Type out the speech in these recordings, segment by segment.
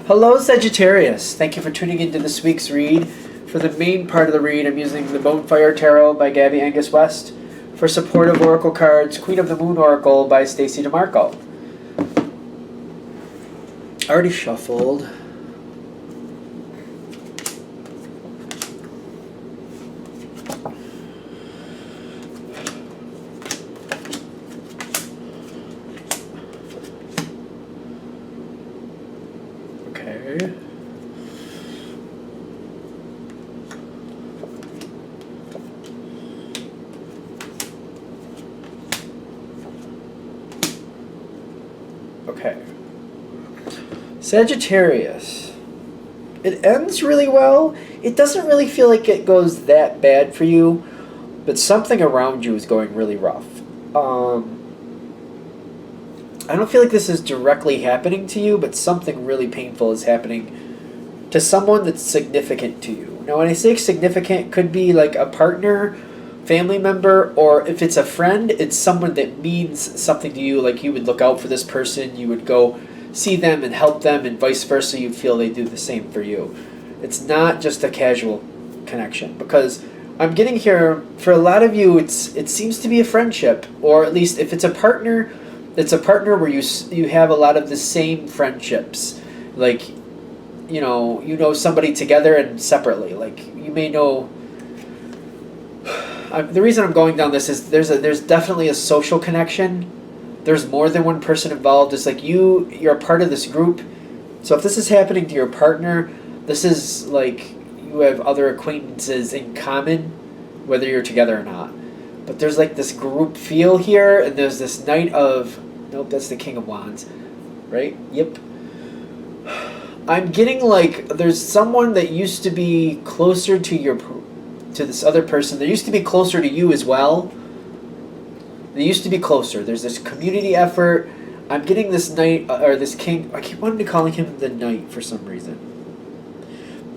Hello, Sagittarius. Thank you for tuning into this week's read. For the main part of the read, I'm using the Bonefire Tarot by Gabby Angus West. For supportive oracle cards, Queen of the Moon Oracle by Stacey DeMarco. Already shuffled. Okay. Okay. Sagittarius. It ends really well. It doesn't really feel like it goes that bad for you, but something around you is going really rough. I don't feel like this is directly happening to you, but something really painful is happening to someone that's significant to you. Now, when I say significant, it could be like a partner, family member, or if it's a friend, it's someone that means something to you. Like you would look out for this person, you would go see them and help them, and vice versa, you feel they do the same for you. It's not just a casual connection, because I'm getting here, for a lot of you, it seems to be a friendship, or at least if it's a partner, it's a partner where you have a lot of the same friendships. Like, you know somebody together and separately. Like, you may know... the reason I'm going down this is there's definitely a social connection. There's more than one person involved. It's like you're a part of this group. So if this is happening to your partner, this is like you have other acquaintances in common, whether you're together or not. But there's like this group feel here, and there's this Knight of... Nope, that's the King of Wands. Right? Yep. I'm getting like there's someone that used to be closer to this other person. They used to be closer to you as well. They used to be closer. There's this community effort. I'm getting this Knight, or this King. I keep wanting to call him the Knight for some reason.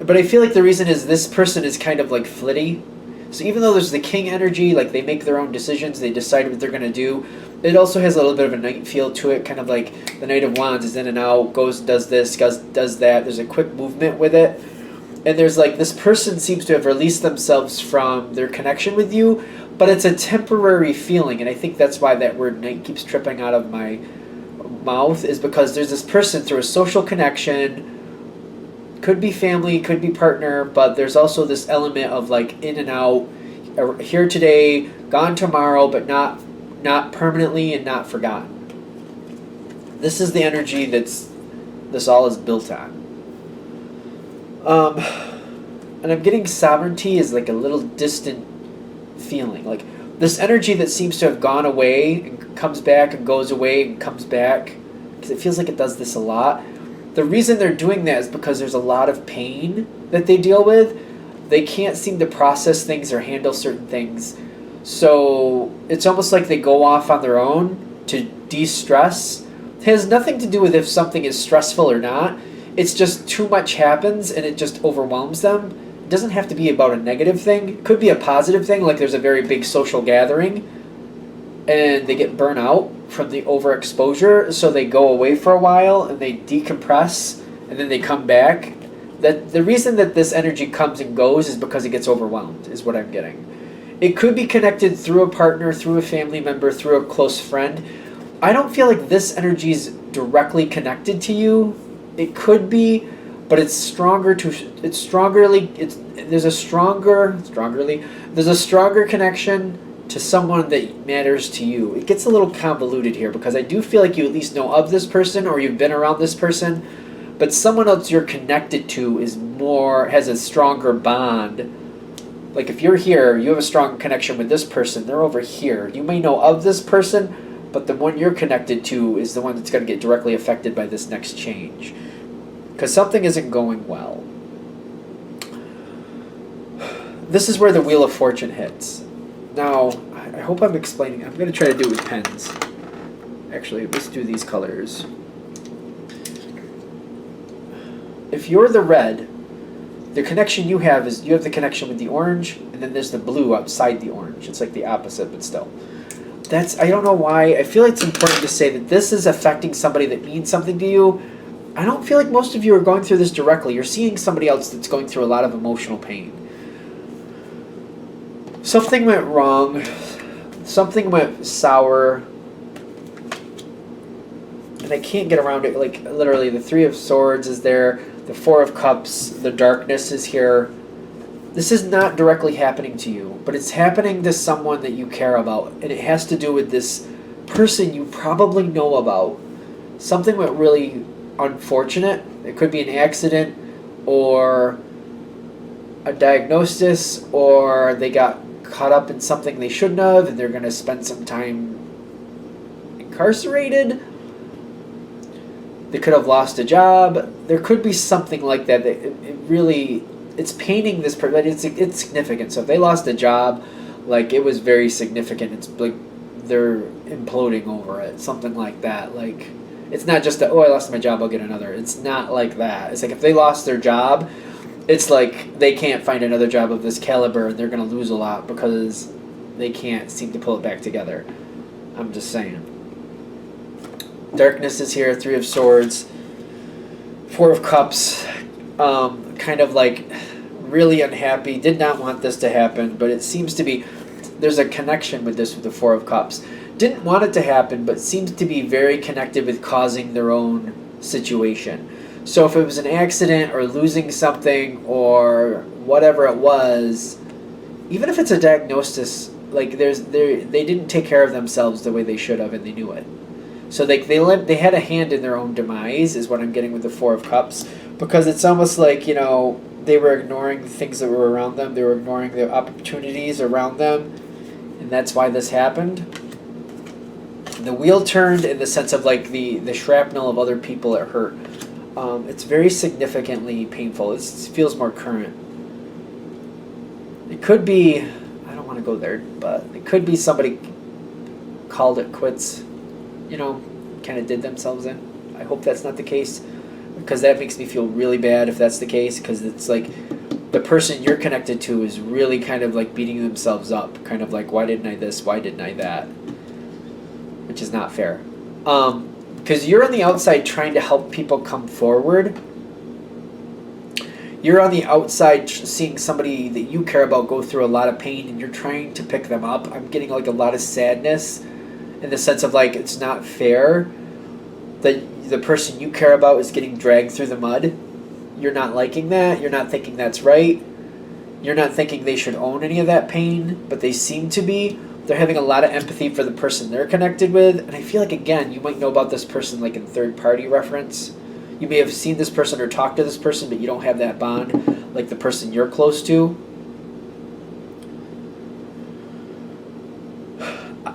But I feel like the reason is this person is kind of like flitty. So even though there's the King energy, like they make their own decisions, they decide what they're going to do, it also has a little bit of a Knight feel to it, kind of like the Knight of Wands is in and out, goes, does this, does that. There's a quick movement with it. And there's like, this person seems to have released themselves from their connection with you, but it's a temporary feeling. And I think that's why that word Knight keeps tripping out of my mouth, is because there's this person through a social connection, could be family, could be partner, but there's also this element of like in and out, here today, gone tomorrow, but not permanently and not forgotten. This is the energy this all is built on. And I'm getting sovereignty is like a little distant feeling. Like this energy that seems to have gone away and comes back and goes away and comes back, because it feels like it does this a lot. The reason they're doing that is because there's a lot of pain that they deal with. They can't seem to process things or handle certain things. So it's almost like they go off on their own to de-stress. It has nothing to do with if something is stressful or not. It's just too much happens and it just overwhelms them. It doesn't have to be about a negative thing. It could be a positive thing, like there's a very big social gathering and they get burnt out from the overexposure, so they go away for a while and they decompress and then they come back. That the reason that this energy comes and goes is because it gets overwhelmed, is what I'm getting. It could be connected through a partner, through a family member, through a close friend. I don't feel like this energy is directly connected to you. It could be, but there's a stronger connection to someone that matters to you. It gets a little convoluted here because I do feel like you at least know of this person or you've been around this person, but someone else you're connected to has a stronger bond. Like if you're here, you have a strong connection with this person, they're over here. You may know of this person, but the one you're connected to is the one that's going to get directly affected by this next change. Because something isn't going well. This is where the Wheel of Fortune hits. Now, I hope I'm explaining. I'm going to try to do it with pens. Actually, let's do these colors. If you're the red, the connection you have is you have the connection with the orange, and then there's the blue outside the orange. It's like the opposite, but still. I don't know why. I feel like it's important to say that this is affecting somebody that means something to you. I don't feel like most of you are going through this directly. You're seeing somebody else that's going through a lot of emotional pain. Something went wrong. Something went sour. And I can't get around it. Like, literally, the Three of Swords is there. The Four of Cups. The darkness is here. This is not directly happening to you, but it's happening to someone that you care about. And it has to do with this person you probably know about. Something went really unfortunate. It could be an accident or a diagnosis, or they got caught up in something they shouldn't have and they're going to spend some time incarcerated. They could have lost a job. There could be something like that. It's painting this person. It's significant. So if they lost a job, like, it was very significant. It's like they're imploding over it. Something like that. Like, it's not just that, oh, I lost my job, I'll get another. It's not like that. It's like if they lost their job, it's like they can't find another job of this caliber and they're going to lose a lot because they can't seem to pull it back together. I'm just saying. Darkness is here, Three of Swords, Four of Cups, kind of like really unhappy, did not want this to happen, but it seems to be, there's a connection with this with the Four of Cups. Didn't want it to happen, but seems to be very connected with causing their own situation. So if it was an accident or losing something or whatever it was, even if it's a diagnosis, like they didn't take care of themselves the way they should have, and they knew it. So they had a hand in their own demise, is what I'm getting with the Four of Cups, because it's almost like, they were ignoring the things that were around them. They were ignoring the opportunities around them, and that's why this happened. The wheel turned in the sense of like the shrapnel of other people that hurt. It's very significantly painful. It feels more current. It could be, I don't want to go there, but it could be somebody called it quits, kind of did themselves in. I hope that's not the case, because that makes me feel really bad if that's the case, because it's like the person you're connected to is really kind of like beating themselves up, kind of like, why didn't I this, why didn't I that, which is not fair. Because you're on the outside trying to help people come forward. You're on the outside seeing somebody that you care about go through a lot of pain, and you're trying to pick them up. I'm getting like a lot of sadness in the sense of like, it's not fair that the person you care about is getting dragged through the mud. You're not liking that. You're not thinking that's right. You're not thinking they should own any of that pain, but they seem to be. They're having a lot of empathy for the person they're connected with. And I feel like, again, you might know about this person like in third-party reference. You may have seen this person or talked to this person, but you don't have that bond like the person you're close to.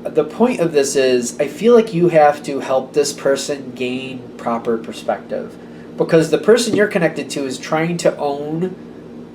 The point of this is, I feel like you have to help this person gain proper perspective, because the person you're connected to is trying to own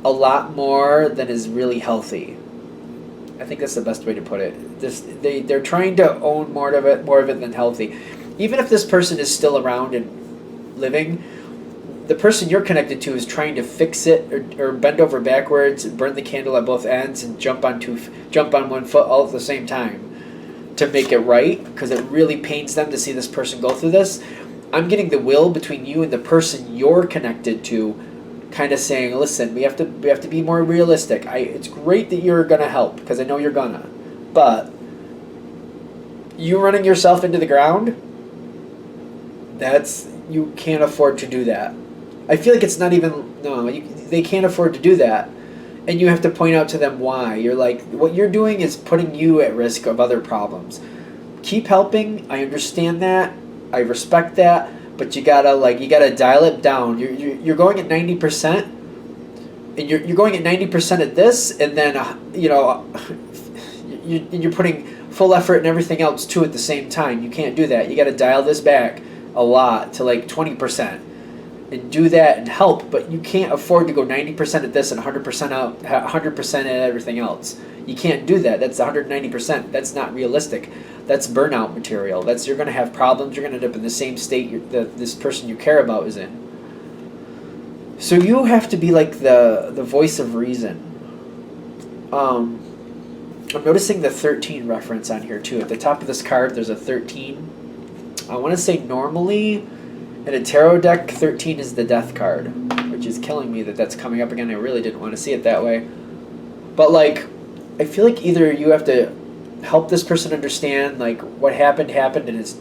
a lot more than is really healthy. I think that's the best way to put it. They're trying to own more of it than healthy. Even if this person is still around and living, the person you're connected to is trying to fix it or bend over backwards, burn the candle at both ends, and jump on one foot all at the same time to make it right, because it really pains them to see this person go through this. I'm getting the will between you and the person you're connected to kind of saying, listen, we have to be more realistic. It's great that you're going to help, because I know you're going to. But you running yourself into the ground, you can't afford to do that. I feel like it's not even, they can't afford to do that. And you have to point out to them why. You're like, what you're doing is putting you at risk of other problems. Keep helping. I understand that. I respect that. But you gotta dial it down. You're going at 90%, and you're going at 90% at this, and then you're putting full effort and everything else too at the same time. You can't do that. You gotta dial this back a lot to like 20%. And do that and help, but you can't afford to go 90% at this and 100% out, 100% at everything else. You can't do that. That's 190%. That's not realistic. That's burnout material. You're going to have problems. You're going to end up in the same state that this person you care about is in. So you have to be like the voice of reason. I'm noticing the 13 reference on here too. At the top of this card, there's a 13. I want to say normally And a tarot deck, 13 is the death card, which is killing me that that's coming up again. I really didn't want to see it that way. But like, I feel like either you have to help this person understand like what happened and it's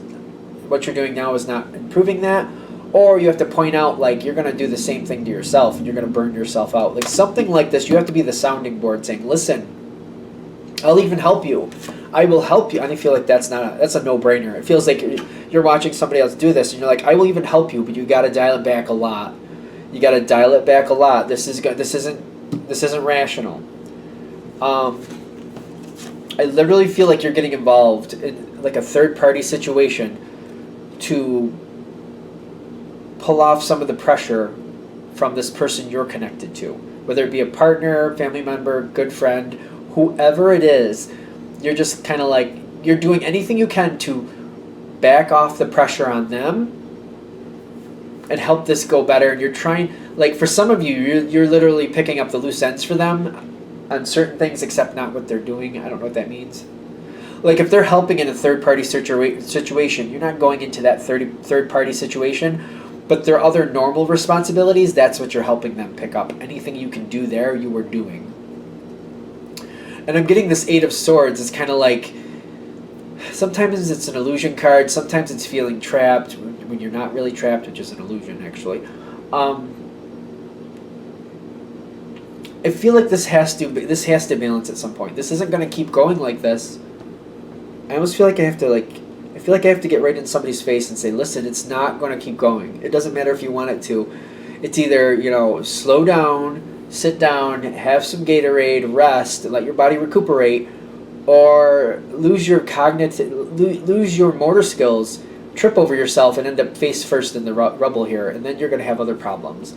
what you're doing now is not improving that, or you have to point out like you're going to do the same thing to yourself and you're going to burn yourself out. Like something like this, you have to be the sounding board saying, listen, I'll even help you. I will help you. And I feel like that's a no-brainer. It feels like you're watching somebody else do this and you're like, I will even help you, but you got to dial it back a lot. You got to dial it back a lot. This isn't rational. I literally feel like you're getting involved in like a third-party situation to pull off some of the pressure from this person you're connected to, whether it be a partner, family member, good friend, whoever it is. You're just kind of like, you're doing anything you can to back off the pressure on them and help this go better. And you're trying, like for some of you, you're literally picking up the loose ends for them on certain things, except not what they're doing. I don't know what that means. Like if they're helping in a third-party situation, you're not going into that third-party situation, but their other normal responsibilities, that's what you're helping them pick up. Anything you can do there, you are doing. And I'm getting this Eight of Swords. It's kind of like, sometimes it's an illusion card, sometimes it's feeling trapped when you're not really trapped, which is an illusion actually. I feel like this has to balance at some point. This isn't going to keep going like this. I almost feel like I have to get right in somebody's face and say, listen, it's not going to keep going. It doesn't matter if you want it to. It's either, slow down, sit down, have some Gatorade, rest, let your body recuperate, or lose your motor skills, trip over yourself, and end up face first in the rubble here, and then you're going to have other problems.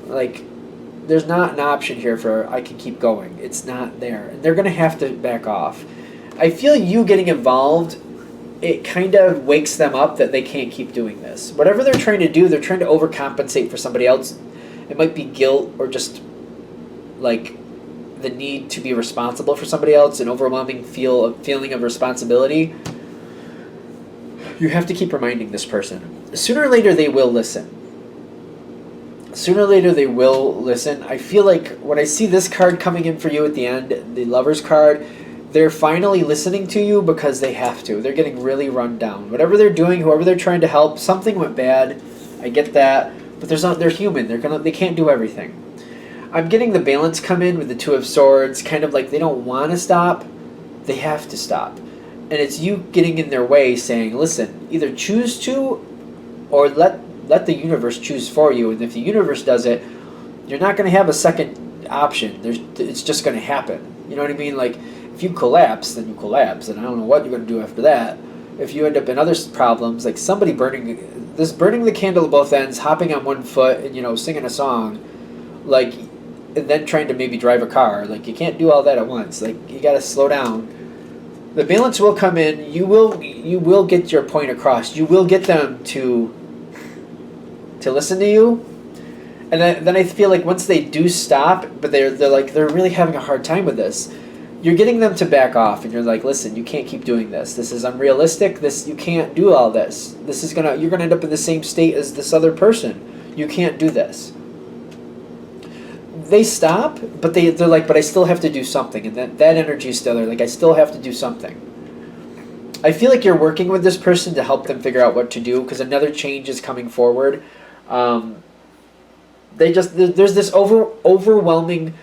Like, there's not an option here for I can keep going. It's not there. And they're going to have to back off. I feel you getting involved, it kind of wakes them up that they can't keep doing this. Whatever they're trying to do, they're trying to overcompensate for somebody else. It might be guilt or just like the need to be responsible for somebody else, an overwhelming feeling of responsibility. You have to keep reminding this person. Sooner or later, they will listen. I feel like when I see this card coming in for you at the end, the Lover's card, they're finally listening to you because they have to. They're getting really run down. Whatever they're doing, whoever they're trying to help, something went bad. I get that, but they're human. They can't do everything. I'm getting the balance come in with the Two of Swords, kind of like they don't want to stop, they have to stop. And it's you getting in their way saying, listen, either choose to or let the universe choose for you. And if the universe does it, you're not going to have a second option. It's just going to happen. You know what I mean? Like, if you collapse, then you collapse, and I don't know what you're going to do after that. If you end up in other problems, like somebody burning the candle at both ends, hopping on one foot, and singing a song, like, and then trying to maybe drive a car, like you can't do all that at once. Like you got to slow down. The balance will come in. You will get your point across. You will get them to listen to you, and then I feel like once they do stop, but they're really having a hard time with this. You're getting them to back off, and you're like, listen, you can't keep doing this. This is unrealistic. You can't do all this. You're gonna end up in the same state as this other person. You can't do this. They stop, but they're like, but I still have to do something, and that energy is still there. Like I still have to do something. I feel like you're working with this person to help them figure out what to do because another change is coming forward. There's this overwhelming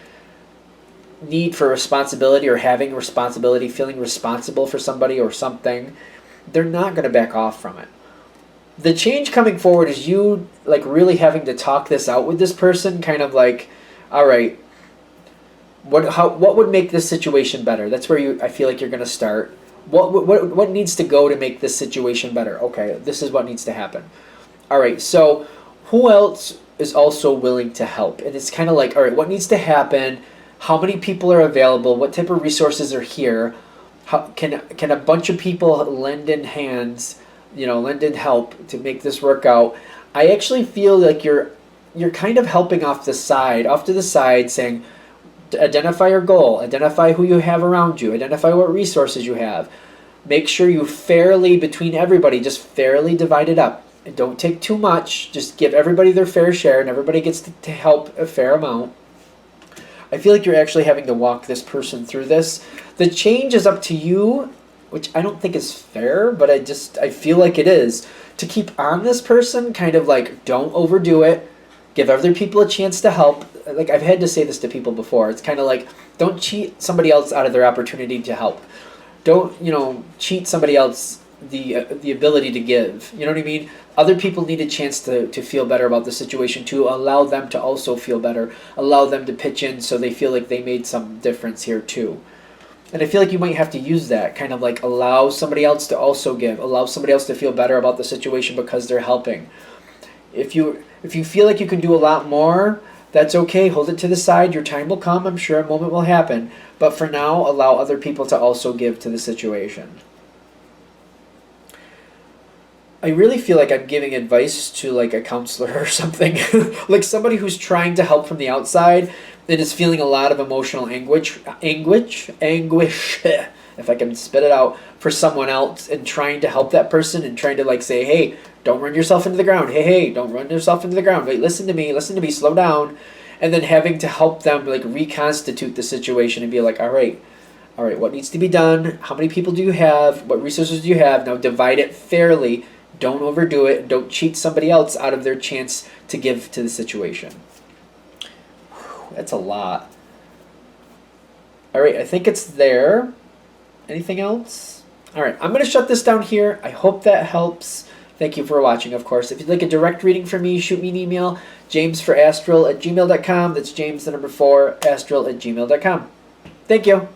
need for responsibility or having responsibility, feeling responsible for somebody or something. They're not going to back off from it. The change coming forward is you like really having to talk this out with this person, kind of like, all right, what would make this situation better? That's where I feel like you're going to start. What needs to go to make this situation better? Okay, this is what needs to happen. All right, so who else is also willing to help? And it's kind of like, all right, what needs to happen? How many people are available? What type of resources are here? How can a bunch of people lend in hands, lend in help to make this work out? I actually feel like you're kind of helping off to the side, saying, identify your goal, identify who you have around you, identify what resources you have. Make sure you fairly, between everybody, just fairly divide it up. And don't take too much. Just give everybody their fair share, and everybody gets to help a fair amount. I feel like you're actually having to walk this person through this. The change is up to you, which I don't think is fair, but I feel like it is. To keep on this person, kind of like, don't overdo it. Give other people a chance to help. Like, I've had to say this to people before. It's kind of like, don't cheat somebody else out of their opportunity to help. Don't, cheat somebody else the ability to give. You know what I mean? Other people need a chance to feel better about the situation, to allow them to also feel better, allow them to pitch in so they feel like they made some difference here too. And I feel like you might have to use that, kind of like allow somebody else to also give, allow somebody else to feel better about the situation because they're helping. If you feel like you can do a lot more, that's okay. Hold it to the side. Your time will come. I'm sure a moment will happen. But for now, allow other people to also give to the situation. I really feel like I'm giving advice to like a counselor or something. Like somebody who's trying to help from the outside and is feeling a lot of emotional anguish, if I can spit it out, for someone else, and trying to help that person and trying to like say, hey, don't run yourself into the ground. Hey, don't run yourself into the ground. Wait, listen to me, slow down. And then having to help them like reconstitute the situation and be like, all right, what needs to be done? How many people do you have? What resources do you have? Now divide it fairly. Don't overdo it. Don't cheat somebody else out of their chance to give to the situation. Whew, that's a lot. All right, I think it's there. Anything else? All right, I'm going to shut this down here. I hope that helps. Thank you for watching, of course. If you'd like a direct reading from me, shoot me an email, jamesforastral@gmail.com. That's James, the number 4, astral@gmail.com. Thank you.